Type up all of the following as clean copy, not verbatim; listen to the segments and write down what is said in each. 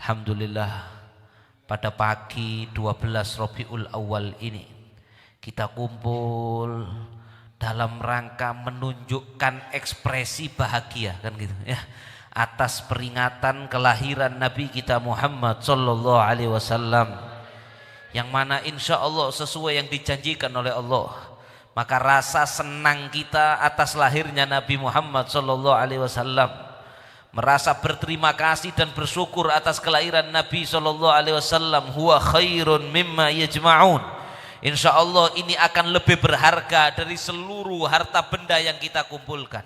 Alhamdulillah, pada pagi 12 Rabiul Awal ini kita kumpul dalam rangka menunjukkan ekspresi bahagia, kan gitu ya, atas peringatan kelahiran Nabi kita Muhammad sallallahu alaihi wasallam, yang mana insya Allah sesuai yang dijanjikan oleh Allah. Maka rasa senang kita atas lahirnya Nabi Muhammad sallallahu alaihi wasallam, merasa berterima kasih dan bersyukur atas kelahiran Nabi sallallahu alaihi wasallam, huwa khairun mimma yajma'un. Insya Allah ini akan lebih berharga dari seluruh harta benda yang kita kumpulkan.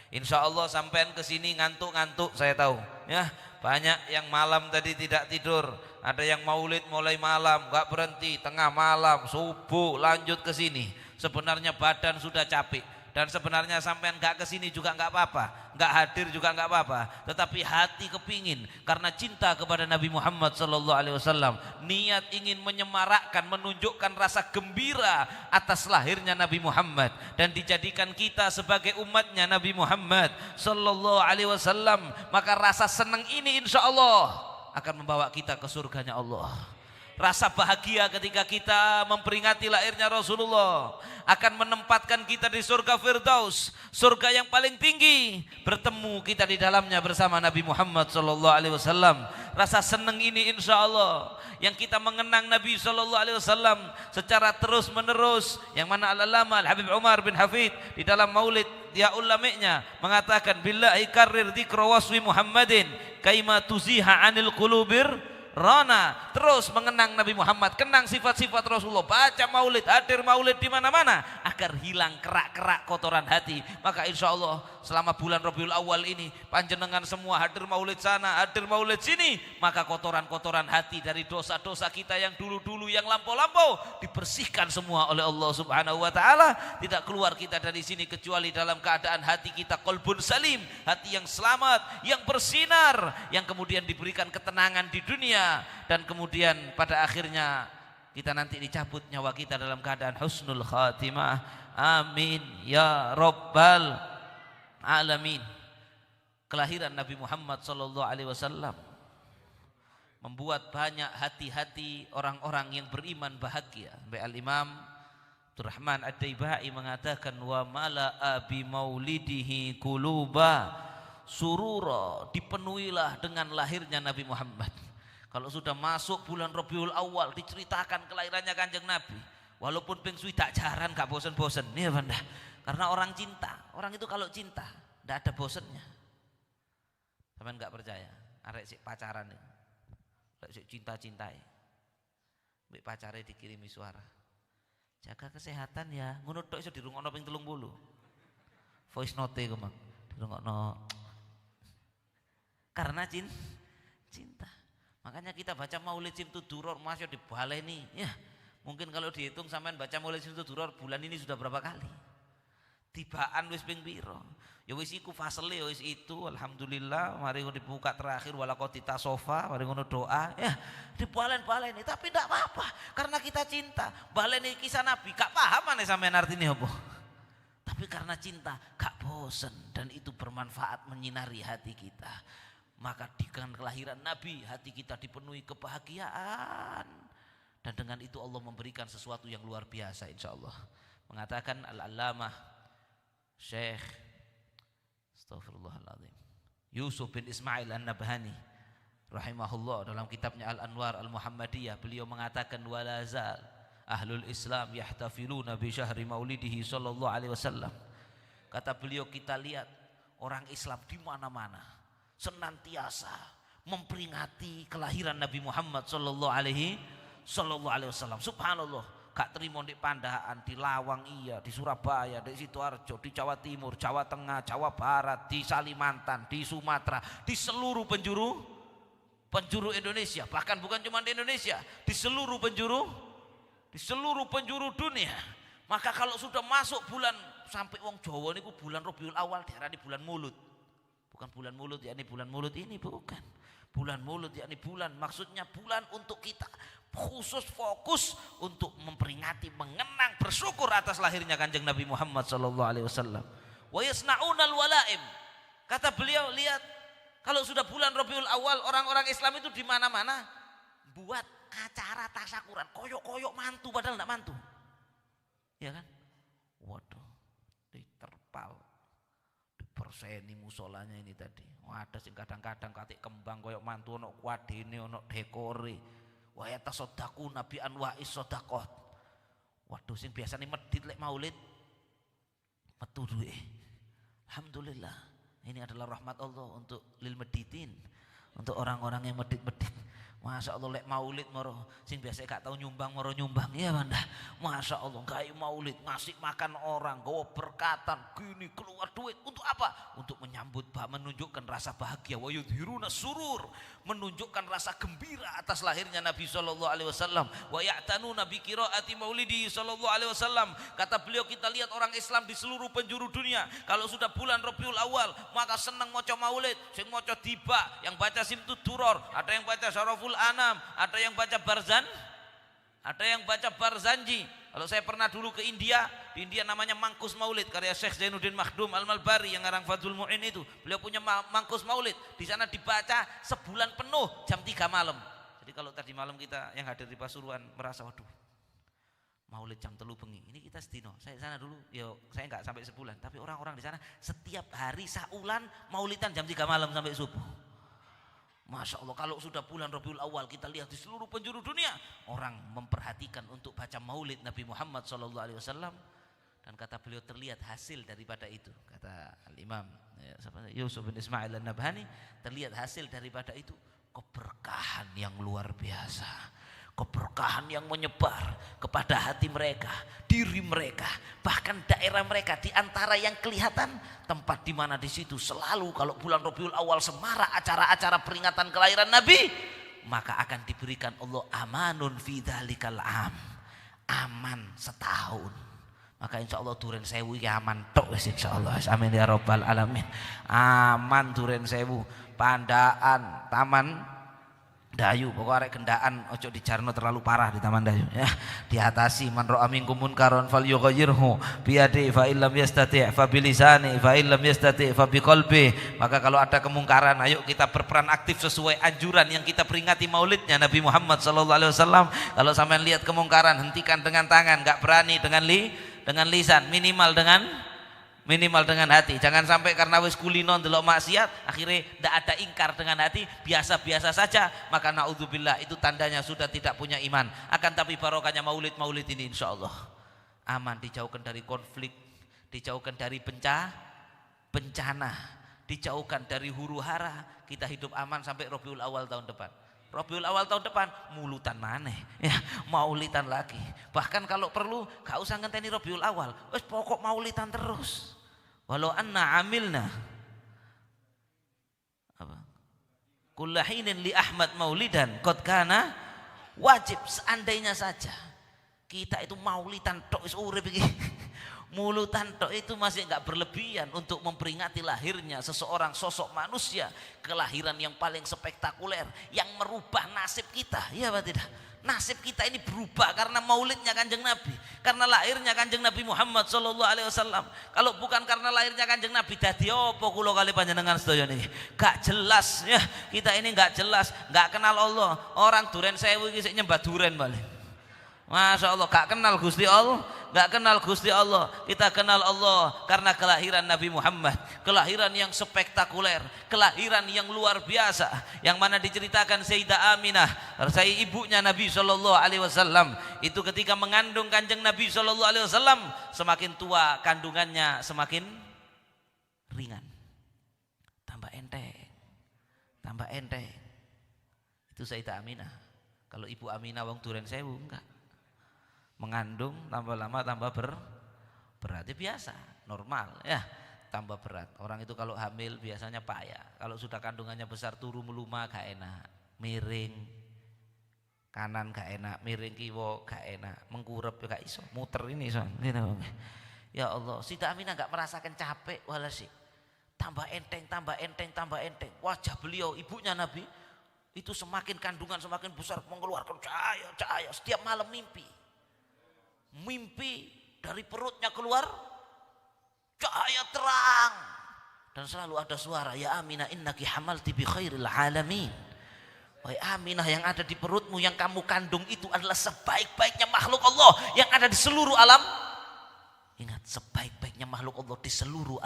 Insya Allah sampean kesini ngantuk-ngantuk, saya tahu ya, banyak yang malam tadi tidak tidur, ada yang maulid mulai malam gak berhenti, tengah malam, subuh lanjut ke sini. Sebenarnya badan sudah capek, dan sebenarnya sampean gak kesini juga gak apa-apa, gak hadir juga gak apa-apa, tetapi hati kepingin karena cinta kepada Nabi Muhammad sallallahu alaihi wasallam, niat ingin menyemarakkan, menunjukkan rasa gembira atas lahirnya Nabi Muhammad dan dijadikan kita sebagai umatnya Nabi Muhammad sallallahu alaihi wasallam. Maka rasa senang ini insya Allah akan membawa kita ke surganya Allah. Rasa bahagia ketika kita memperingati lahirnya Rasulullah akan menempatkan kita di surga Firdaus, surga yang paling tinggi. Bertemu kita di dalamnya bersama Nabi Muhammad sallallahu alaihi wasallam. Rasa senang ini insya Allah yang kita mengenang Nabi sallallahu alaihi wasallam secara terus menerus, yang mana Al-Allamah Al-Habib Umar bin Hafid di dalam Maulid dia ulamanya mengatakan, billahi karrir dzikra waswi Muhammadin kaima tuziha anil qulubir Rona, terus mengenang Nabi Muhammad, kenang sifat-sifat Rasulullah, baca maulid, hadir maulid di mana-mana agar hilang kerak-kerak kotoran hati. Maka insya Allah selama bulan Rabiul Awal ini panjenengan semua hadir maulid sana, hadir maulid sini, maka kotoran-kotoran hati dari dosa-dosa kita yang dulu-dulu, yang lampau-lampau dibersihkan semua oleh Allah Subhanahu wa taala. Tidak keluar kita dari sini kecuali dalam keadaan hati kita qalbun salim, hati yang selamat, yang bersinar, yang kemudian diberikan ketenangan di dunia, dan kemudian pada akhirnya kita nanti dicabut nyawa kita dalam keadaan husnul khatimah. Amin ya rabbal alamin. Kelahiran Nabi Muhammad sallallahu alaihi wasallam membuat banyak hati-hati orang-orang yang beriman bahagia. Al-Imam Abdurrahman Ad-Daibai mengatakan, wa mala'a bi maulidihi quluba surura, dipenuhilah dengan lahirnya Nabi Muhammad. Kalau sudah masuk bulan Rabiul Awal diceritakan kelahirannya Kanjeng Nabi, walaupun ping swidak jaran gak bosen-bosen nih banda, karena orang cinta. Orang itu kalau cinta tidak ada bosennya. Sampean gak percaya, arek sik pacaran nih, arek sik cinta-cintai, mbek pacare dikirimi suara, jaga kesehatan ya, ngono tok iso dirungokno ping 30. Voice note iku mang dirungokno karena cinta. Makanya kita baca maulid Simtuduror masih dibaleni ya. Mungkin kalau dihitung sampean baca maulid Simtuduror bulan ini sudah berapa kali? Tibaan wis ping piro? Ya wis iku fasele wis itu, alhamdulillah. Mari ngono dibuka terakhir walaqotita sofa, mari ngono doa ya, dibalen-baleni tapi tidak apa-apa karena kita cinta. Baleni kisah Nabi gak paham aneh sampean artinya apa. Tapi karena cinta gak bosen, dan itu bermanfaat menyinari hati kita. Maka dengan kelahiran Nabi hati kita dipenuhi kebahagiaan, dan dengan itu Allah memberikan sesuatu yang luar biasa insya Allah. Mengatakan Al-Allamah Syekh Astaghfirullahaladzim Yusuf bin Ismail An-Nabhani rahimahullah dalam kitabnya Al-Anwar Al-Muhammadiyah, beliau mengatakan, walazal ahlul Islam yahtafiluna bi syahri maulidihi sallallahu alaihi wasallam. Kata beliau, kita lihat orang Islam di mana-mana senantiasa memperingati kelahiran Nabi Muhammad sallallahu alaihi wasallam. Subhanallah, gak terima di Pandaan, di Lawang iya, di Surabaya, di Sidoarjo, di Jawa Timur, Jawa Tengah, Jawa Barat, di Kalimantan, di Sumatera, di seluruh penjuru Indonesia, bahkan bukan cuma di Indonesia, di seluruh penjuru dunia. Maka kalau sudah masuk bulan, sampai wong Jawa niku bulan Rabiul Awal diarani bulan mulut. Bukan bulan mulut yakni bulan mulut ini, bukan. Bulan mulut yakni bulan, maksudnya bulan untuk kita khusus fokus untuk memperingati, mengenang, bersyukur atas lahirnya Kanjeng Nabi Muhammad sallallahu alaihi wasallam. Wa yasnaunal walaim. Kata beliau, lihat Kalau sudah bulan Rabiul Awal, orang-orang Islam itu di mana-mana buat acara tasyakuran, koyok-koyok mantu padahal enggak mantu. Ya kan? Waduh, diterpal, diperseni musolanya ini tadi. Ada sing kadang-kadang katik kembang koyok mantu, ono kuadine, ono dekore. Wa yatasaddaqu nabi anwa'is shadaqat. Waduh, sing biasane medit lek maulid metu duwe. Alhamdulillah. Ini adalah rahmat Allah untuk lil meditin, untuk orang-orang yang medit-medit. Masya Allah lek maulid moro sing biasa gak tahu nyumbang moro nyumbang ya Banda. Masya Allah kayak maulid ngasih makan orang, gawa berkatan gini keluar duit untuk apa? Untuk menyambut menunjukkan rasa bahagia, wa yudhiruna surur, menunjukkan rasa gembira atas lahirnya Nabi sallallahu alaihi wasallam. Wa ya'tanuna bi qiraati maulidi sallallahu alaihi wasallam. Kata beliau, kita lihat orang Islam di seluruh penjuru dunia kalau sudah bulan Rabiul Awal maka senang maca maulid, sing maca tiba, yang baca simtud duror, ada yang baca syaraful anam, ada yang baca barzan, ada yang baca barzanji. Kalau saya pernah dulu ke India, di India namanya Mangkus Maulid karya Syekh Zainuddin Makhdum Al-Malbari yang ngarang Fadlul Mu'in itu. Beliau punya Mangkus Maulid, di sana dibaca sebulan penuh jam 3 malam. Jadi kalau tadi malam kita yang hadir di Pasuruan merasa waduh, Maulid jam 3 bengi. Ini kita sedino. Saya di sana dulu, saya enggak sampai sebulan, tapi orang-orang di sana setiap hari saulan maulidan jam 3 malam sampai subuh. Masya Allah, kalau sudah bulan Rabiul Awal kita lihat di seluruh penjuru dunia orang memperhatikan untuk baca maulid Nabi Muhammad SAW. Dan kata beliau terlihat hasil daripada itu. Kata Al-Imam Yusuf bin Ismail An-Nabhani, terlihat hasil daripada itu keberkahan yang luar biasa. Keberkahan yang menyebar kepada hati mereka, diri mereka, bahkan daerah mereka. Di antara yang kelihatan tempat di mana di situ selalu kalau bulan Rabiul Awal semarak acara-acara peringatan kelahiran Nabi, maka akan diberikan Allah amanun fi dzalikal am, aman setahun. Maka insya Allah duren sewu ya aman tok wis insyaallah. Amin ya rabbal alamin. Aman duren sewu, Pandaan, Taman Dayu, pokoknya arek gendaan ojo dijarno terlalu parah di Taman Dayu ya. Diatasi man ra'a minkum munkaran falyughayyirhu bi yadihi fa illam yastati' fa bi lisani fa illam yastati' fa bi qalbi. Maka kalau ada kemungkaran, ayo kita berperan aktif sesuai anjuran yang kita peringati maulidnya Nabi Muhammad sallallahu alaihi wasallam. Kalau sampean lihat kemungkaran, hentikan dengan tangan, enggak berani dengan lisan, minimal dengan hati. Jangan sampai karena wis kulino ndelok maksiat akhirnya tidak ada ingkar dengan hati, biasa-biasa saja, maka naudzubillah itu tandanya sudah tidak punya iman. Akan tapi barokahnya maulid ini insyaallah aman, dijauhkan dari konflik, dijauhkan dari bencana, dijauhkan dari huru-hara, kita hidup aman sampai Rabiul Awal tahun depan. Rabiul Awal tahun depan mulutan maneh ya, maulidan lagi. Bahkan kalau perlu gak usah ngenteni Rabiul Awal, wis pokok maulidan terus. Walau anna amilna apa? Kullahinin li Ahmad maulidan qad kana wajib. Seandainya saja kita itu maulidan tok wis urip iki. Mulutan tok itu masih enggak berlebihan untuk memperingati lahirnya seseorang sosok manusia, kelahiran yang paling spektakuler yang merubah nasib kita. Iya apa tidak? Nasib kita ini berubah karena maulidnya Kanjeng Nabi, karena lahirnya Kanjeng Nabi Muhammad sallallahu alaihi wasallam. Kalau bukan karena lahirnya Kanjeng Nabi, dadi apa kula kali panjenengan sedaya niki? Gak jelas ya. Kita ini gak jelas, gak kenal Allah. Orang duren sewu iki sik nyembah duren balik. Masya Allah, gak kenal Gusti Allah, gak kenal Gusti Allah. Kita kenal Allah karena kelahiran Nabi Muhammad, kelahiran yang spektakuler, kelahiran yang luar biasa, yang mana diceritakan Sayyidah Aminah, saya ibunya Nabi Shallallahu Alaihi Wasallam, itu ketika mengandung Kanjeng Nabi Shallallahu Alaihi Wasallam, semakin tua kandungannya semakin ringan, tambah enteng. Itu Sayyidah Aminah. Kalau Ibu Aminah wong duren sewu enggak. Mengandung tambah lama tambah berat, biasa, normal ya, tambah berat. Orang itu kalau hamil biasanya payah. Kalau sudah kandungannya besar turu meluma gak enak, miring kanan gak enak, miring kiwa gak enak, mengkurep gak iso, muter ini iso. Ya Allah, Sayyidah Aminah gak merasakan capek walasi. Tambah enteng. Wajah beliau, ibunya Nabi, itu semakin kandungan semakin besar, mengeluarkan cahaya. Setiap malam mimpi dari perutnya keluar cahaya terang Dan selalu ada suara, ya Aminah innaki hamalti bi khairil alamin. Wahai Aminah, yang ada di perutmu, yang kamu kandung itu adalah sebaik-baiknya makhluk Allah yang ada di seluruh alam. Ingat, sebaik-baiknya makhluk Allah di seluruh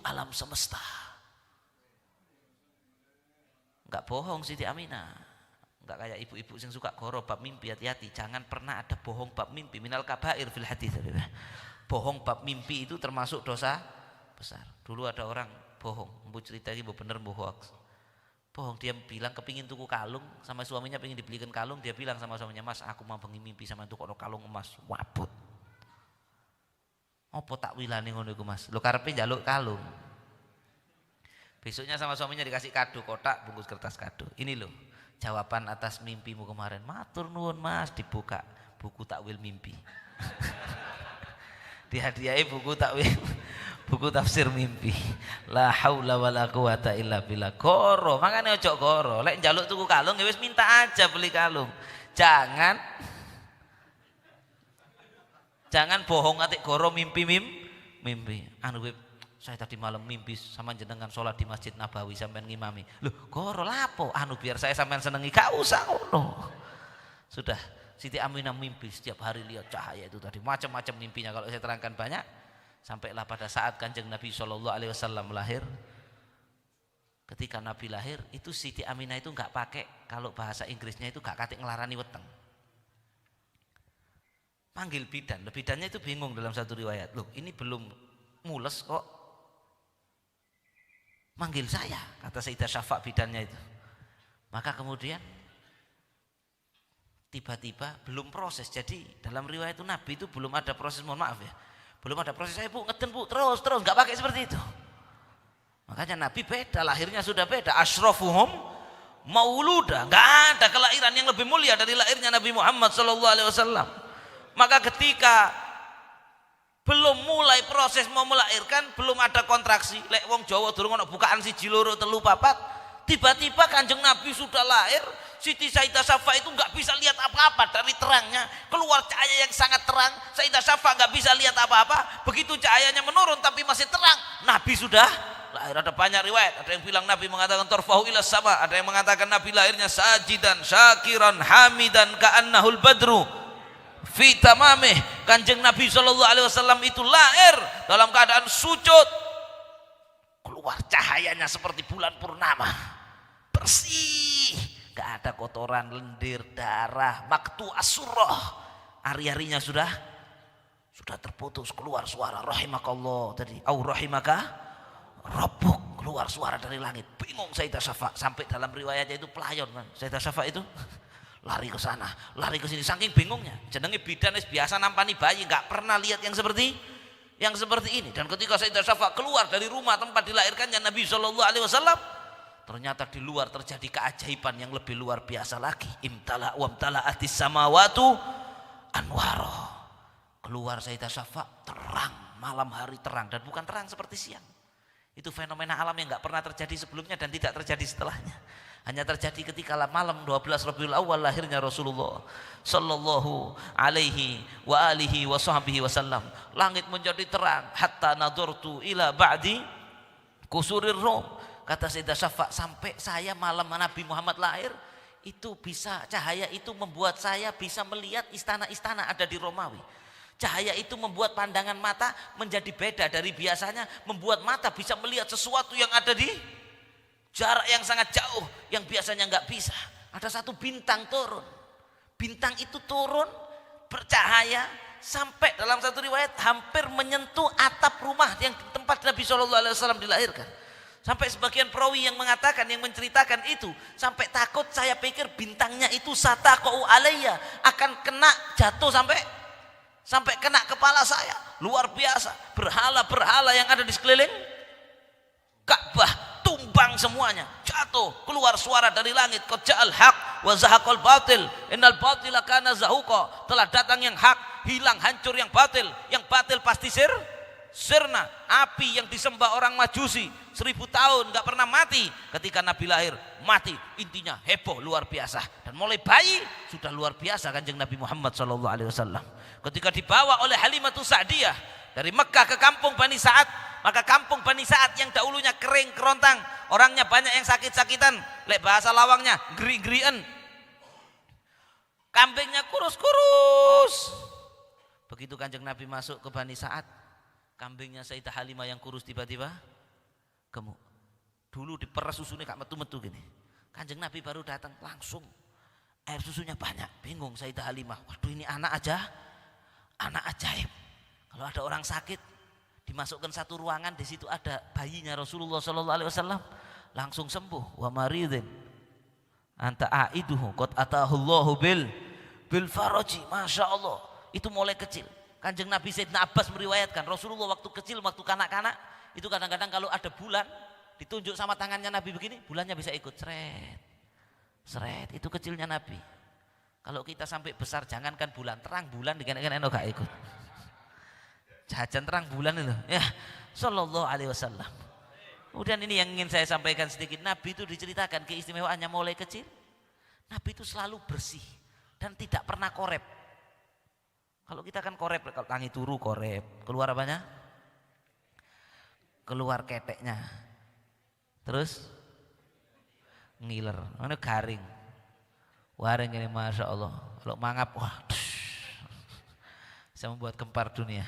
alam semesta. Enggak bohong Siti Aminah. Enggak kayak ibu-ibu yang suka goro bab mimpi, hati-hati. Jangan pernah ada bohong bab mimpi. Minal kabair fil hadits. Bohong bab mimpi itu termasuk dosa besar. Dulu ada orang bohong, mbu cerita ini bener mbu hoax. Bohong, dia bilang kepingin tuku kalung, sama suaminya pengen dibelikan kalung, dia bilang sama suaminya, "Mas, aku mau bengi mimpi sama tuku kalung emas." Wabut. Apa takwilane ngono iku, Mas? Lho karepe njaluk kalung. Besoknya sama suaminya dikasih kado, kotak bungkus kertas kado. Ini loh jawaban atas mimpimu kemarin. Matur nuwun Mas, dibuka buku takwil mimpi. Dihadiahi buku tafsir mimpi. La haula wala quwata illa billah. Goro, makanya ojo goro. Lek njaluk tuku kalung ya wis minta aja beli kalung. Jangan bohong atik goro mimpi. Anu saya tadi malam mimpi sama jenengan sholat di Masjid Nabawi sampean ngimami. Loh, goro lapo? Anu biar saya sampean senengi, gak usah ngono. Sudah, Siti Aminah mimpi setiap hari lihat cahaya itu tadi, macam-macam mimpinya kalau saya terangkan banyak. Sampailah pada saat Kanjeng Nabi SAW lahir. Ketika Nabi lahir, itu Siti Aminah itu enggak pakai, kalau bahasa Inggrisnya itu enggak katik ngelarani weteng. Panggil bidan, bidannya itu bingung dalam satu riwayat. Loh, ini belum mules kok manggil saya, kata Sayyidah Syafa bidannya itu. Maka kemudian tiba-tiba belum proses. Jadi dalam riwayat itu Nabi itu belum ada proses, mohon maaf ya, belum ada proses, saya Bu ngeden Bu, terus nggak pakai seperti itu. Makanya Nabi beda, lahirnya sudah beda. Asyrafuhum mauluda, nggak ada kelahiran yang lebih mulia dari lahirnya Nabi Muhammad SAW. Maka ketika belum mulai proses mau melahirkan, belum ada kontraksi, lek wong Jawa durung ana bukaan 1 2 3 4, tiba-tiba Kanjeng Nabi sudah lahir. Siti Sayyidah Syafa itu nggak bisa lihat apa-apa dari terangnya, keluar cahaya yang sangat terang. Sayyidah Syafa nggak bisa lihat apa-apa, begitu cahayanya menurun tapi masih terang, Nabi sudah lahir. Ada banyak riwayat, ada yang bilang Nabi mengatakan tarfahu ila sama, ada yang mengatakan Nabi lahirnya sajidan, syakiran, hamidan, ka'annahul badru fi tamamih. Kanjeng Nabi SAW itu lahir dalam keadaan sujud, keluar cahayanya seperti bulan purnama, bersih, gak ada kotoran, lendir, darah, maktu asurah, ari-arinya sudah terputus, keluar suara rahimakallah tadi, au rahimaka rabbuk, keluar suara dari langit. Bingung Sayyidah Syafa, sampai dalam riwayatnya itu pelayon kan Sayyidah Syafa itu lari ke sana, lari ke sini, saking bingungnya. Jenenge bidan biasa nampani bayi, nggak pernah lihat yang seperti ini. Dan ketika Sayyidah Syafa keluar dari rumah tempat dilahirkannya Nabi SAW, ternyata di luar terjadi keajaiban yang lebih luar biasa lagi. Imtala wa imtala'atis samawatu anwaro. Keluar Sayyidah Syafa terang, malam hari terang, dan bukan terang seperti siang. Itu fenomena alam yang nggak pernah terjadi sebelumnya dan tidak terjadi setelahnya. Hanya terjadi ketika malam 12 Rabiul Awal lahirnya Rasulullah sallallahu alaihi wa alihi wa sahbihi wasallam. Langit menjadi terang hatta nadurtu ila ba'di kusurir Rum. Kata Sayyidah Syafa, sampai saya malam Nabi Muhammad lahir itu bisa, cahaya itu membuat saya bisa melihat istana-istana ada di Romawi. Cahaya itu membuat pandangan mata menjadi beda dari biasanya, membuat mata bisa melihat sesuatu yang ada di jarak yang sangat jauh, yang biasanya nggak bisa. Ada satu bintang turun, bintang itu turun bercahaya sampai dalam satu riwayat hampir menyentuh atap rumah yang tempat Nabi SAW dilahirkan. Sampai sebagian perawi yang mengatakan, yang menceritakan itu, sampai takut saya pikir bintangnya itu sataqau alayya, akan kena jatuh sampai kena kepala saya. Luar biasa, berhala-berhala yang ada di sekeliling Ka'bah tumbang semuanya, jatuh, keluar suara dari langit, qad ja'al haq wa zahaqal batil innal batila kana zahuqa. Telah datang yang hak, hilang hancur yang batil pasti sirna. Api yang disembah orang Majusi 1000 tahun nggak pernah mati, ketika Nabi lahir mati. Intinya heboh luar biasa, dan mulai bayi sudah luar biasa Kanjeng Nabi Muhammad SAW. Ketika dibawa oleh Halimatus Sa'diyah dari Mekah ke kampung Bani Sa'ad, Maka kampung Bani Sa'ad yang dahulunya kering kerontang, orangnya banyak yang sakit-sakitan, lek bahasa lawangnya geri-gerian, kambingnya kurus-kurus. Begitu Kanjeng Nabi masuk ke Bani Sa'ad, kambingnya Sayyidah Halimah yang kurus tiba-tiba gemuk. Dulu diperes susunya gak metu-metu gini. Kanjeng Nabi baru datang langsung air susunya banyak. Bingung Sayyidah Halimah. Waduh, ini anak ajaib. Kalau ada orang sakit dimasukkan satu ruangan, di situ ada bayinya Rasulullah sallallahu alaihi wasallam, langsung sembuh. Wa maridin anta aiduhu qad atahullahu bil faraji. Masya Allah, itu mulai kecil. Kanjeng Nabi Sayyidina Abbas meriwayatkan Rasulullah waktu kecil, waktu kanak-kanak itu kadang-kadang kalau ada bulan ditunjuk sama tangannya Nabi begini, bulannya bisa ikut seret. Itu kecilnya Nabi. Kalau kita sampai besar, jangankan bulan, terang bulan dengan gak ikut. Jajan terang bulan itu ya, sallallahu alaihi wasallam. Kemudian ini yang ingin saya sampaikan sedikit. Nabi itu diceritakan keistimewaannya mulai kecil. Nabi itu selalu bersih dan tidak pernah korep. Kalau kita kan korep, kalau tangi turu korep, keluar apanya? Keluar keteknya, terus ngiler, mana garing, waring ini masya Allah. Kalau mangap, wah, bisa membuat gempar dunia.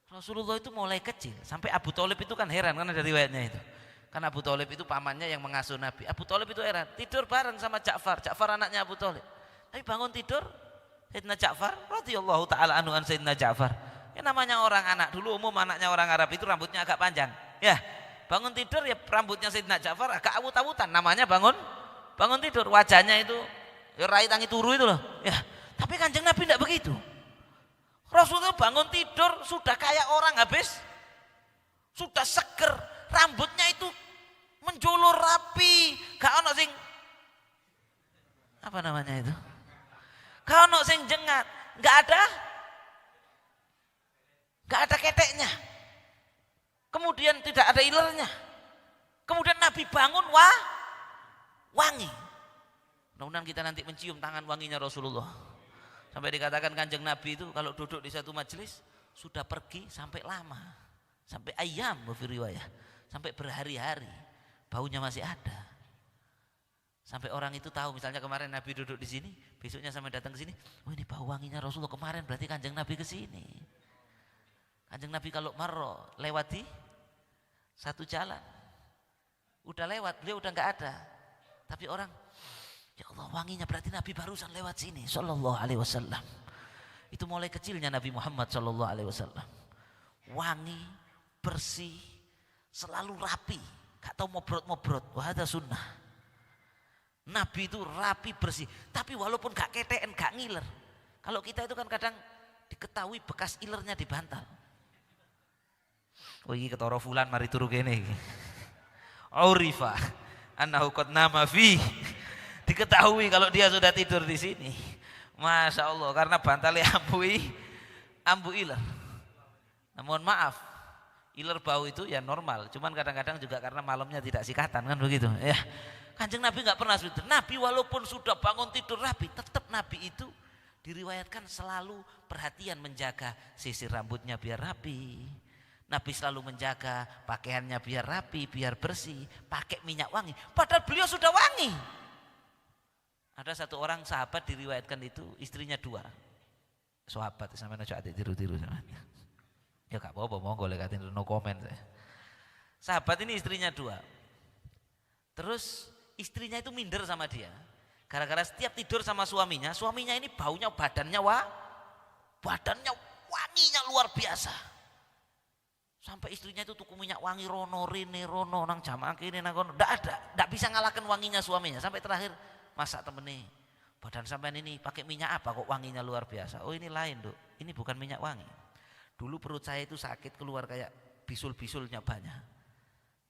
Rasulullah itu mulai kecil, sampai Abu Thalib itu kan heran kan ada riwayatnya itu. Kan Abu Thalib itu pamannya yang mengasuh Nabi. Abu Thalib itu heran, tidur bareng sama Ja'far anaknya Abu Thalib. Tapi bangun tidur, Sayyidina Ja'far radhiyallahu taala anhu an Sayyidina Ja'far. Ya namanya orang anak, dulu umum anaknya orang Arab itu rambutnya agak panjang. Ya, bangun tidur ya rambutnya Sayyidina Ja'far agak awut-awutan, namanya bangun tidur, wajahnya itu ya rai tangi turu itu loh. Ya, tapi Kanjeng Nabi tidak begitu. Rasulullah bangun tidur sudah kayak orang habis, sudah seger, rambutnya itu menjulur rapi, gak ono sing apa namanya itu, gak ono sing jengat, gak ada keteknya, kemudian tidak ada ilernya, kemudian Nabi bangun wangi. Mudah-mudahan kita nanti mencium tangan wanginya Rasulullah. Sampai dikatakan Kanjeng Nabi itu kalau duduk di satu majelis sudah pergi sampai lama, sampai ayam riwayah, sampai berhari-hari baunya masih ada. Sampai orang itu tahu, misalnya kemarin Nabi duduk di sini, besoknya sampai datang ke sini, oh ini bau wanginya Rasulullah kemarin, berarti Kanjeng Nabi ke sini. Kanjeng Nabi kalau marro lewati satu jalan, udah lewat, beliau udah nggak ada, tapi orang, ya Allah wanginya berarti Nabi barusan lewat sini sallallahu alaihi wasallam. Itu mulai kecilnya Nabi Muhammad sallallahu alaihi wasallam. Wangi, bersih, selalu rapi, gak tahu mobrot-mobrot. Wah, ada sunnah. Nabi itu rapi, bersih, tapi walaupun gak keteen, gak ngiler. Kalau kita itu kan kadang diketahui bekas ilernya di bantal. Oh ini ketara fulan mari turu kene iki. Aurifa annahu qad nama fi. Diketahui kalau dia sudah tidur di sini, masya Allah, karena bantalnya ambu iler. Namun maaf, iler bau itu ya normal, cuman kadang-kadang juga karena malamnya tidak sikatan kan begitu. Ya, Kanjeng Nabi nggak pernah tidur. Nabi walaupun sudah bangun tidur rapi, tetap Nabi itu diriwayatkan selalu perhatian menjaga sisir rambutnya biar rapi. Nabi selalu menjaga pakaiannya biar rapi, biar bersih, pakai minyak wangi. Padahal beliau sudah wangi. Ada satu orang sahabat diriwayatkan itu istrinya 2. Sahabat sampeyan aja ati tiru-tiru sampean. Ya gak apa-apa, monggo lek katen no comment saya. Sahabat ini istrinya 2. Terus istrinya itu minder sama dia. Gara-gara setiap tidur sama suaminya ini baunya badannya wanginya luar biasa. Sampai istrinya itu tuku minyak wangi rono rene rono nang jamaah kene nang kono. Ndak bisa ngalahkan wanginya suaminya. Sampai terakhir masa temennya, badan sampean ini pakai minyak apa kok wanginya luar biasa? Oh ini lain Duk, ini bukan minyak wangi. Dulu perut saya itu sakit keluar kayak bisul-bisulnya banyak.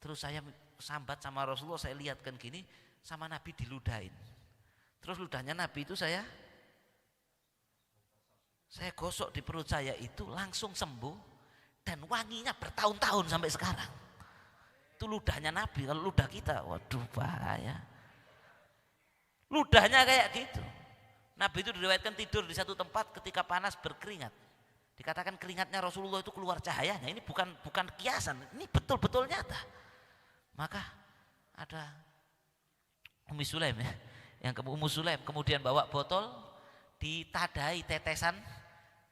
Terus saya sambat sama Rasulullah, saya lihatkan gini, sama Nabi diludahin. Terus ludahnya Nabi itu saya gosok di perut saya itu langsung sembuh dan wanginya bertahun-tahun sampai sekarang. Itu ludahnya Nabi, kalau ludah kita, waduh bahaya. Ludahnya kayak gitu. Nabi itu diriwayatkan tidur di satu tempat ketika panas berkeringat. Dikatakan keringatnya Rasulullah itu keluar cahayanya. Ini bukan kiasan, ini betul-betul nyata. Maka ada Ummu Sulaim ya, Ummu Sulaim kemudian bawa botol, ditadai tetesan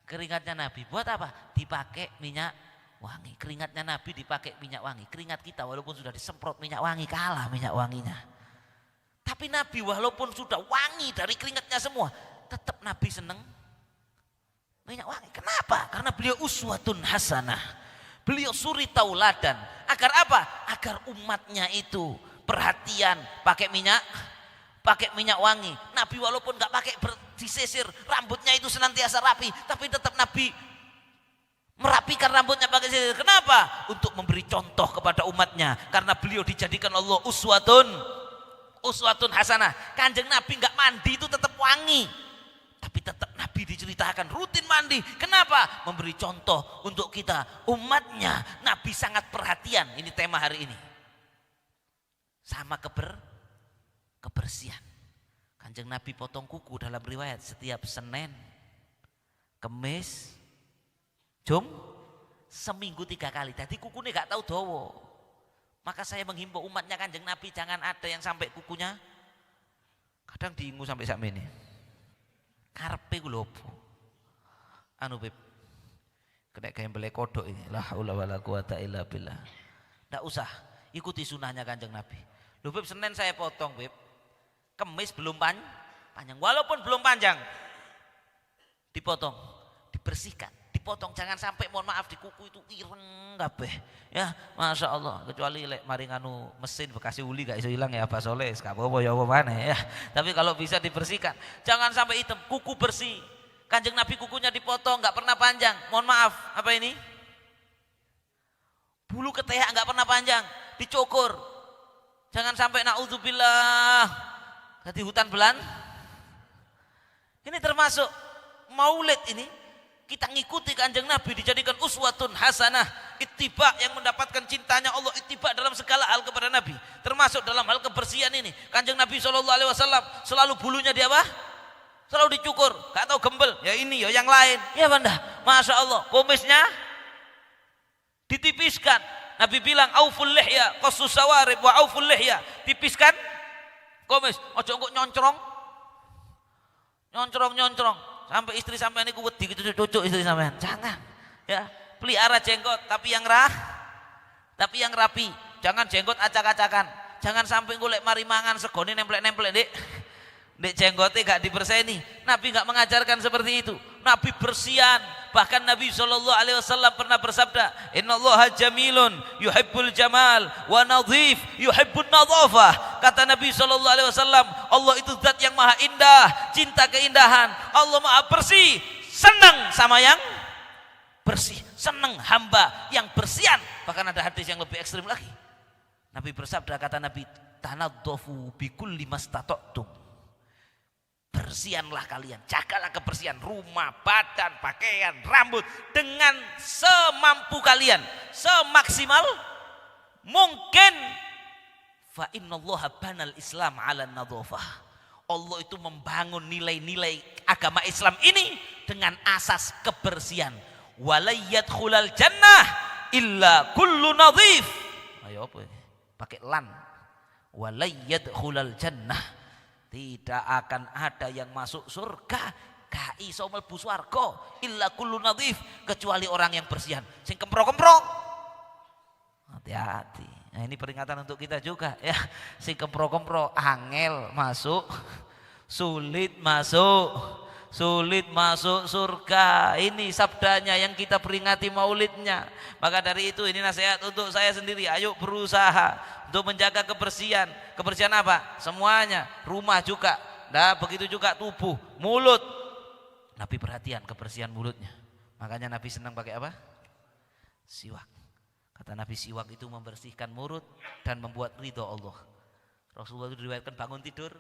keringatnya Nabi. Buat apa? Dipakai minyak wangi. Keringatnya Nabi dipakai minyak wangi. Keringat kita walaupun sudah disemprot minyak wangi kalah minyak wanginya. Tapi Nabi walaupun sudah wangi dari keringatnya semua, tetap Nabi seneng minyak wangi. Kenapa? Karena beliau uswatun hasanah. Beliau suri tauladan. Agar apa? Agar umatnya itu perhatian, pakai minyak wangi. Nabi walaupun nggak pakai disisir, rambutnya itu senantiasa rapi, tapi tetap Nabi merapikan rambutnya pakai sisir. Kenapa? Untuk memberi contoh kepada umatnya. Karena beliau dijadikan Allah uswatun hasanah. Kanjeng Nabi nggak mandi itu tetap wangi, tapi tetap Nabi diceritakan rutin mandi. Kenapa? Memberi contoh untuk kita umatnya. Nabi sangat perhatian. Ini tema hari ini. Sama kebersihan. Kanjeng Nabi potong kuku dalam riwayat setiap Senin, Kemis, seminggu 3 kali. Jadi kukunya gak tahu dawa. Maka saya menghimbau umatnya Kanjeng Nabi jangan ada yang sampai kukunya kadang diingu sampai sak mene. Karepe ku lho opo? Anu Beb. Kena gembele kodok ini. La haula wala quwata illa billah. Ndak usah ikuti sunahnya Kanjeng Nabi. Lho Beb, Senin saya potong Beb. Kemis belum panjang. Walaupun belum panjang dipotong, dibersihkan, dipotong. Jangan sampai mohon maaf di kuku itu ireng kabeh. Ya, Masya Allah. Kecuali lek mari nganu mesin bekasi uli gak iso hilang ya Pak Soleh. Gak apa-apa ya apa maneh ya. Tapi kalau bisa dibersihkan. Jangan sampai hitam, kuku bersih. Kanjeng Nabi kukunya dipotong, gak pernah panjang. Mohon maaf, apa ini? Bulu ketiak gak pernah panjang, dicukur. Jangan sampai naudzubillah di hutan belan. Ini termasuk maulid ini. Kita ngikuti Kanjeng Nabi dijadikan uswatun hasanah. Ittiba yang mendapatkan cintanya Allah. Ittiba dalam segala hal kepada Nabi. Termasuk dalam hal kebersihan ini. Kanjeng Nabi SAW selalu bulunya dia apa? Selalu dicukur. Gak tahu gembel. Ya ini ya yang lain. Ya banda. Masya Allah. Kumisnya ditipiskan. Nabi bilang auful lihya qassus sawarib wa auful lihya. Tipiskan kumis, ojo kok nyontrong sampai istri sampean niku wedi gitu cucuk istri sampean. Jangan. Ya, pelihara jenggot tapi yang rapi. Jangan jenggot acak-acakan. Jangan sampai golek mari mangan segone nemplek-nemplek Dek jenggote gak diberseni. Nabi gak mengajarkan seperti itu. Nabi bersihan. Bahkan Nabi SAW pernah bersabda, Innallaha jamilun yuhibbul jamal wa nadhif yuhibbun nadhafah. Kata Nabi SAW, Allah itu zat yang maha indah, cinta keindahan. Allah maha bersih, senang sama yang bersih. Senang hamba yang bersihan. Bahkan ada hadis yang lebih ekstrim lagi. Nabi bersabda, kata Nabi, tanadzafu bikulli mastata'tum. Bersihanlah kalian, jagalah kebersihan rumah, badan, pakaian, rambut dengan semampu kalian, semaksimal mungkin. Fa innallaha banal Islam 'ala nadhafah. Allah itu membangun nilai-nilai agama Islam ini dengan asas kebersihan. Walayyadkhulal jannah illa kullu nadhif. Ayo apa? Pakai lan. Walayyadkhulal jannah. Tidak akan ada yang masuk surga gak iso mlebu swarga illa kullu nadhif, kecuali orang yang bersihan sing kempro-kempro. Hati-hati. Nah, ini peringatan untuk kita juga ya. Sing kempro-kempro angel masuk, sulit masuk surga. Ini sabdanya yang kita peringati maulidnya. Maka dari itu ini nasihat untuk saya sendiri. Ayo berusaha untuk menjaga kebersihan. Kebersihan apa? Semuanya. Rumah juga. Nah, begitu juga tubuh, mulut. Nabi perhatian kebersihan mulutnya. Makanya Nabi senang pakai apa? Siwak. Kata Nabi siwak itu membersihkan mulut dan membuat ridho Allah. Rasulullah itu diriwayatkan bangun tidur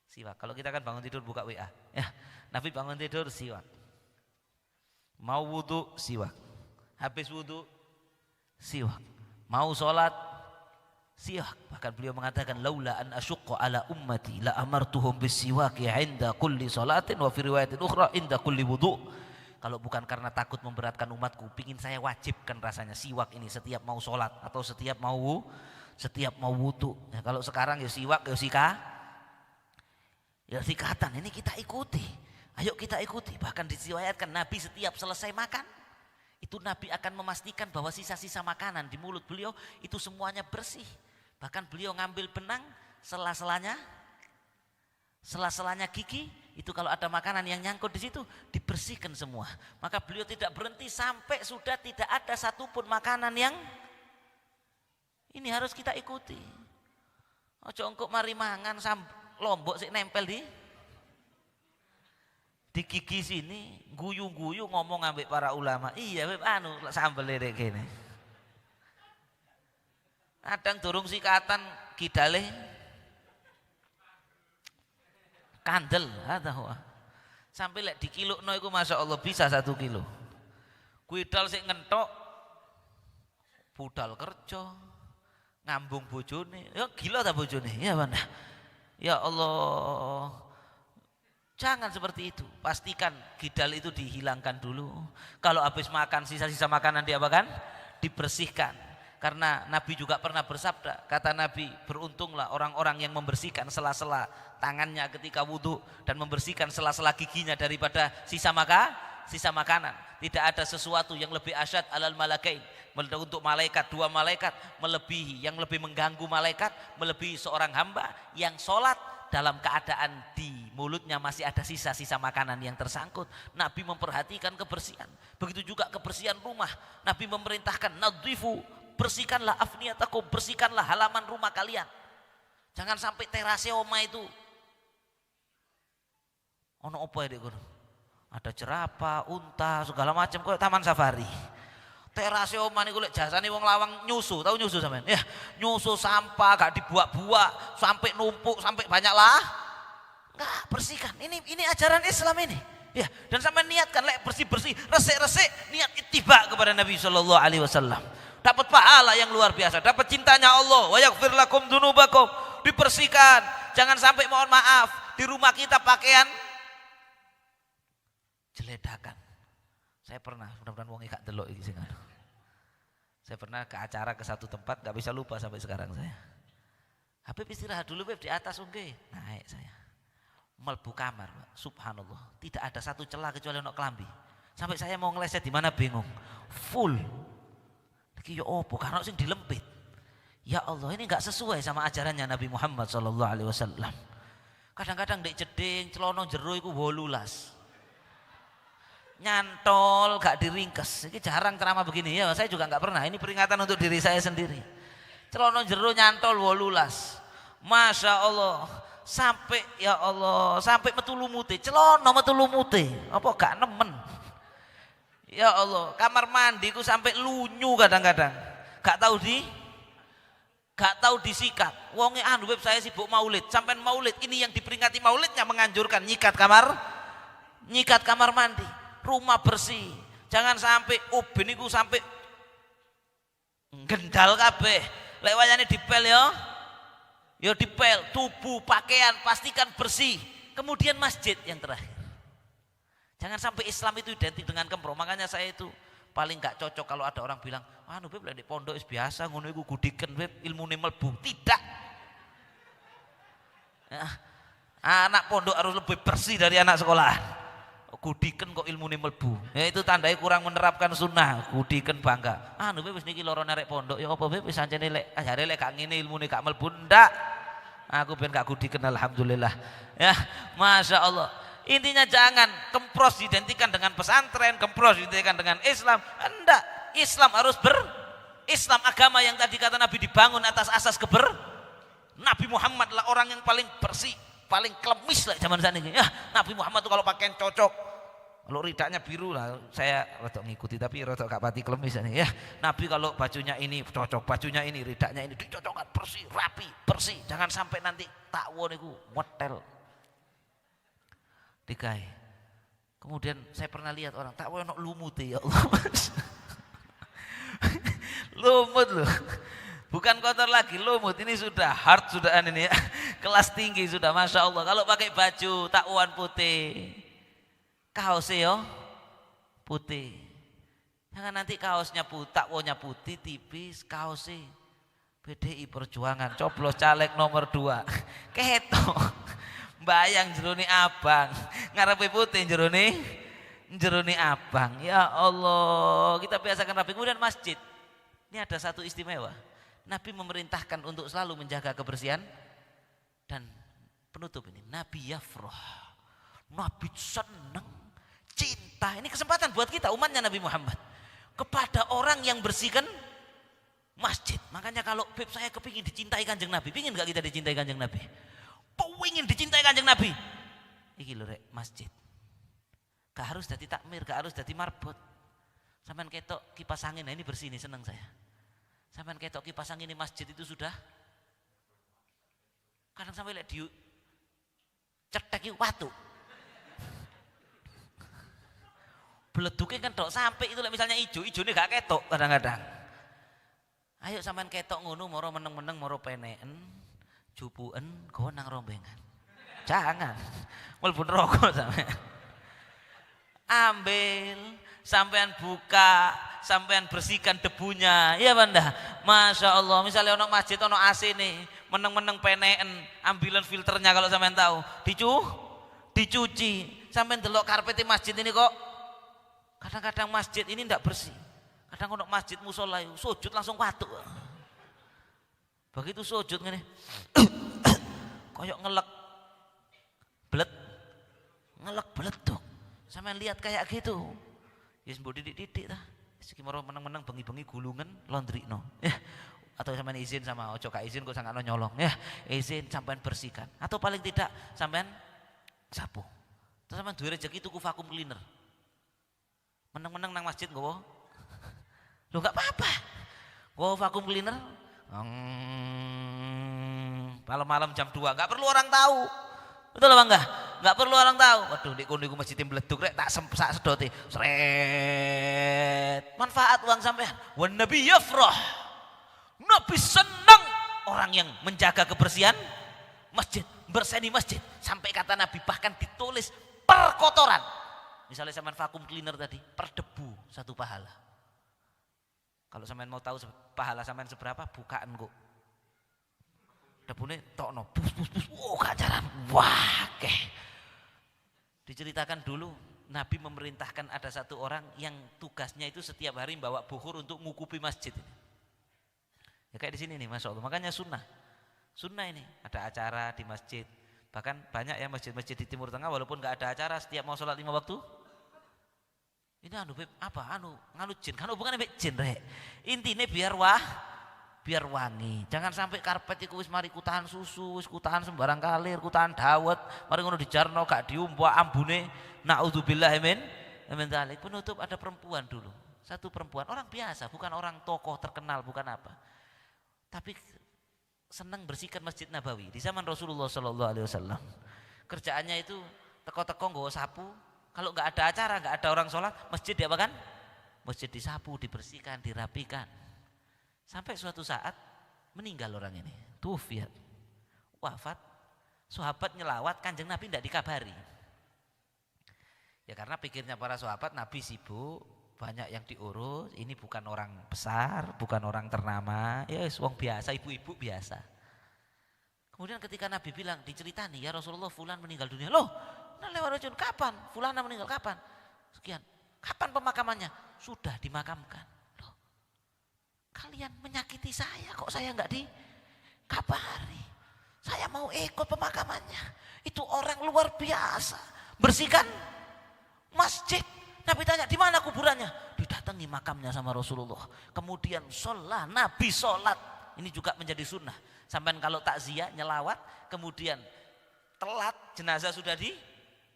siwak. Kalau kita kan bangun tidur buka WA. Ya, Nabi bangun tidur siwak. Mau wudu siwak. Habis wudu siwak. Mau sholat siwak. Bahkan beliau mengatakan laula an asyqa ala ummati la amartuhum bisiwaki 'inda kulli salatin wa fi riwayatin ukhra 'inda kulli wudu. Kalau bukan karena takut memberatkan umatku, pingin saya wajibkan rasanya siwak ini setiap mau sholat atau setiap mau wudu. Ya, kalau sekarang ya siwak ya sikatan, ini kita ikuti. Ayo kita ikuti. Bahkan diriwayatkan Nabi setiap selesai makan, itu Nabi akan memastikan bahwa sisa-sisa makanan di mulut beliau itu semuanya bersih. Bahkan beliau ngambil benang, sela-selanya gigi, itu kalau ada makanan yang nyangkut di situ dibersihkan semua. Maka beliau tidak berhenti sampai sudah tidak ada satupun makanan yang ini harus kita ikuti. Ojo engkok mari mangan lombok sik nempel di gigi sini, guyu-guyu ngomong ambek para ulama. Iya, sambel lirek kene. Kadang durung sikatan kidale kandel sampai lek dikilukno iku masyaallah bisa 1 kilo. Kuidal sik ngentok budal kerja ngambung bojone. Ya gila ta bojone? Ya mana? Ya Allah. Jangan seperti itu. Pastikan kidal itu dihilangkan dulu. Kalau habis makan sisa-sisa makanan diapakan? Dibersihkan. Karena Nabi juga pernah bersabda, kata Nabi, beruntunglah orang-orang yang membersihkan sela-sela tangannya ketika wudhu dan membersihkan sela-sela giginya daripada sisa makanan. Tidak ada sesuatu yang lebih asyad alal malakain, untuk malaikat, 2 malaikat melebihi, yang lebih mengganggu malaikat melebihi seorang hamba yang sholat dalam keadaan di mulutnya masih ada sisa-sisa makanan yang tersangkut. Nabi memperhatikan kebersihan. Begitu juga kebersihan rumah. Nabi memerintahkan nadhifu, bersihkanlah afniyatakum, bersihkanlah halaman rumah kalian. Jangan sampai terase oma itu ono apa ya dek? Ada jerapah, unta, segala macam kayak taman safari. Terase oma niku lek jasane wong lawang nyusu, tahu nyusu sampean? Ya, nyusu sampah gak dibuak-buak sampai numpuk sampai banyak lah. Enggak, bersihkan. Ini ajaran Islam ini. Ya, dan sampai niatkan lek bersih-bersih, resik-resik, niat ittiba kepada Nabi sallallahu alaihi wasallam. Dapat pahala yang luar biasa, dapat cintanya Allah. Wa yaghfir lakum dzunubakum, dibersihkan. Jangan sampai mohon maaf di rumah kita pakaian jeledakan. Saya pernah, mudah-mudahan wong gak delok iki sing anu. Saya pernah ke acara ke satu tempat, gak bisa lupa sampai sekarang saya. Habib istirahat dulu Habib di atas nggih. Naik saya. Melbu kamar, subhanallah. Tidak ada satu celah kecuali ono klambi. Sampai saya mau ngeleset di mana bingung. Full. Iki yo opo karena sing dilempit. Ya Allah, ini enggak sesuai sama ajarannya Nabi Muhammad sallallahu alaihi wasallam. Kadang-kadang ndek jeding celono jero iku 18. Nyantol gak diringkes. Ini jarang ceramah begini ya, saya juga enggak pernah. Ini peringatan untuk diri saya sendiri. Celono jero nyantol 18. Masya Allah. Sampai ya Allah, sampai metu lumute. Celono metu lumute. Apa gak nemen? Ya Allah, kamar mandiku sampai lunyu kadang-kadang. Gak tahu disikat. Wonge anu web saya sibuk maulid. Sampai maulid ini yang diperingati maulidnya menganjurkan nyikat kamar mandi. Rumah bersih. Jangan sampai ubin niku sampai gendal kabeh. Lek wayane dipel ya. Ya dipel, tubuh, pakaian pastikan bersih. Kemudian masjid yang terakhir. Jangan sampai Islam itu identik dengan kempro. Makanya saya itu paling gak cocok kalau ada orang bilang, anu Beb di pondok is biasa, ngono iku gudiken Beb, ilmune mlebu. Tidak. Ya, anak pondok harus lebih bersih dari anak sekolah. Gudiken kok ilmune mlebu. Ya itu tandai kurang menerapkan sunnah. Gudiken bangga. Anu Beb wis niki loro nerek pondok. Ya apa Beb wis ancene lek ajare lek gak ngene ilmune gak mlebu ndak. Aku ben gak gudiken alhamdulillah. Ya, Masya Allah. Intinya jangan kempros identikan dengan pesantren, kempros identikan dengan Islam. Enggak, Islam harus Islam agama yang tadi kata Nabi dibangun atas asas Nabi Muhammad lah orang yang paling bersih, paling klemis lah zaman saat ini. Ya, Nabi Muhammad tuh kalau pakaian cocok. Kalau ridaknya biru lah, saya rotok ngikuti tapi rotok gak pati klemis nih ya. Nabi kalau bajunya ini cocok, bajunya ini, ridaknya ini dicocokkan bersih, rapi, bersih. Jangan sampai nanti takwo niku motel. Dikai. Kemudian saya pernah lihat orang takwo ono lumute ya Allah. Lumut loh. Bukan kotor lagi, lumut. Ini sudah hard sudah ini ya. Kelas tinggi sudah, Masya Allah. Kalau pakai baju takwan putih, kaos yo putih. Jangan nanti kaosnya takwonya putih tipis, kaosnya PDI Perjuangan coblos caleg nomor 2. Ketok. Bayang jerone abang, ngarepe putih jerone abang. Ya Allah, kita biasakan rapi. Kemudian masjid. Ini ada satu istimewa. Nabi memerintahkan untuk selalu menjaga kebersihan dan penutup ini. Nabi yafrah. Nabi senang, cinta. Ini kesempatan buat kita umatnya Nabi Muhammad. Kepada orang yang bersihkan masjid. Makanya kalau Beb saya kepingin dicintai Kanjeng Nabi. Pingin gak kita dicintai Kanjeng Nabi? Pengen dicintai Kanjeng Nabi. Iki lho rek, masjid. Gak harus jadi takmir, gak harus jadi marbot. Sampean ketok kipas angin, nah ini bersih nih, seneng saya. Sampean ketok kipas angin ini masjid itu sudah. Kadang sampai lihat di cetek watu. Beleduknya kan dok sampai itu misalnya ijo ini gak ketok kadang-kadang. Ayo sampean ketok ngono moro meneng-meneng moro peneken, jupuen gowo nang rombengan. Jangan. Mlebu neraka sampean. Ambil, sampean buka, sampean bersihkan debunya. Iya Banda. Masya Allah, misalnya ono masjid ono AC nih, meneng-meneng peneken, ambilan filternya kalau sampean tahu. Dicuci. Sampean delok karpet masjid ini kok kadang-kadang masjid ini tidak bersih. Kadang ono masjid musola sujud langsung watu. Begitu sujud ngene. Koyok ngelek beleduk. Sampeyan lihat kayak gitu. Ya mbok didik-didik tah. Siki moro meneng-meneng bengi-bengi gulungan laundryno. Ya. Atau sampeyan izin sama ojo gak izin kok sangkano nyolong. Ya, izin sampeyan bersihkan. Atau paling tidak sampeyan sapu. Terus sampeyan duwe rezeki tuku vacuum cleaner. Meneng-meneng nang masjid nggowo. Lho enggak apa-apa. Nggowo vacuum cleaner. Malam-malam jam 2 enggak perlu orang tahu. Betul apa enggak? Enggak perlu orang tahu. Waduh nek kono iku masjid mleduk rek tak sak sedote. Sret. Manfaat uang sampean. Wan nabi yafrah. Nabi senang orang yang menjaga kebersihan masjid, berseni masjid. Sampai kata Nabi bahkan ditulis per kotoran. Misalnya sampean vacuum cleaner tadi, per debu 1 pahala. Kalau sampean mau tahu pahala sampean seberapa, bukaan kok. Debune tokno, bus. Oh, kacaran. Wah, Diceritakan dulu Nabi memerintahkan ada satu orang yang tugasnya itu setiap hari bawa bukhur untuk mengukupi masjid ini. Ya kayak di sini nih, Masya Allah. Makanya sunnah ini ada acara di masjid. Bahkan banyak ya masjid-masjid di Timur Tengah walaupun nggak ada acara setiap mau sholat 5 waktu. Ini nganu jin, kan hubungannya mbek jin rek. Intine biar wangi. Jangan sampai karpet iku wis mari kutahan susu, wis kutahan sembarang kalir, kutahan dawet, mari ngono dijarno gak diumbak ambune. Naudzubillah min dzalik. Penutup ada perempuan dulu. Satu perempuan, orang biasa, bukan orang tokoh terkenal, bukan apa. Tapi senang bersihkan Masjid Nabawi di zaman Rasulullah sallallahu alaihi wasallam. Kerjaannya itu teko-teko nggawa sapu. Kalau nggak ada acara, nggak ada orang sholat, masjid diapakan? Masjid disapu, dibersihkan, dirapikan. Sampai suatu saat meninggal orang ini, tufiat, wafat. Sahabat nyelawat, Kanjeng Nabi tidak dikabari. Ya karena pikirnya para sahabat Nabi sibuk, banyak yang diurus. Ini bukan orang besar, bukan orang ternama, ya wong biasa, ibu-ibu biasa. Kemudian ketika Nabi bilang, diceritani ya Rasulullah fulan meninggal dunia. Loh, nah lewat racun kapan? Fulana meninggal kapan? Sekian. Kapan pemakamannya? Sudah dimakamkan. Loh, kalian menyakiti saya, kok saya enggak dikabari? Saya mau ikut pemakamannya. Itu orang luar biasa. Bersihkan masjid. Nabi tanya, di mana kuburannya? Didatangi makamnya sama Rasulullah. Kemudian Nabi sholat. Ini juga menjadi sunnah. Sampai kalau takziah nyelawat, kemudian telat jenazah sudah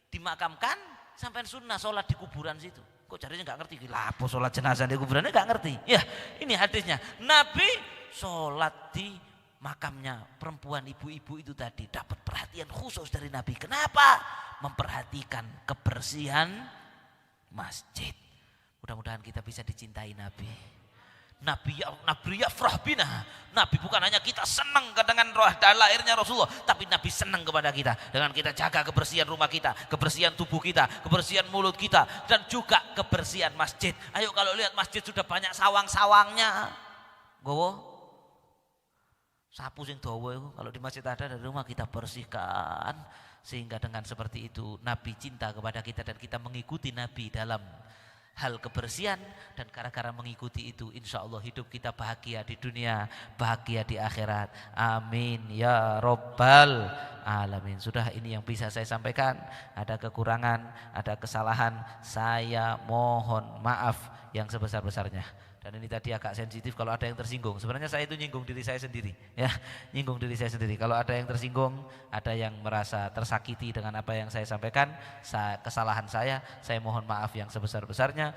dimakamkan, sampai sunnah sholat di kuburan situ. Kok jadinya nggak ngerti? Gila, apa sholat jenazah di kuburannya nggak ngerti? Ya, ini hadisnya. Nabi sholat di makamnya perempuan ibu-ibu itu tadi dapat perhatian khusus dari Nabi. Kenapa? Memperhatikan kebersihan masjid. Mudah-mudahan kita bisa dicintai Nabi. Nabi yafrah bina. Nabi bukan hanya kita senang dengan roh dan lahirnya Rasulullah, tapi Nabi senang kepada kita dengan kita jaga kebersihan rumah kita, kebersihan tubuh kita, kebersihan mulut kita, dan juga kebersihan masjid. Ayo kalau lihat masjid sudah banyak sawang-sawangnya, gowo sapu sing dawa itu kalau di masjid ada, dari rumah kita bersihkan, sehingga dengan seperti itu Nabi cinta kepada kita dan kita mengikuti Nabi dalam hal kebersihan, dan gara-gara mengikuti itu insya Allah hidup kita bahagia di dunia, bahagia di akhirat. Amin ya robbal alamin. Sudah, ini yang bisa saya sampaikan. Ada kekurangan, ada kesalahan, saya mohon maaf yang sebesar-besarnya. Dan ini tadi agak sensitif kalau ada yang tersinggung. Sebenarnya saya itu nyinggung diri saya sendiri, ya, nyinggung diri saya sendiri. Kalau ada yang tersinggung, ada yang merasa tersakiti dengan apa yang saya sampaikan, kesalahan saya mohon maaf yang sebesar-besarnya.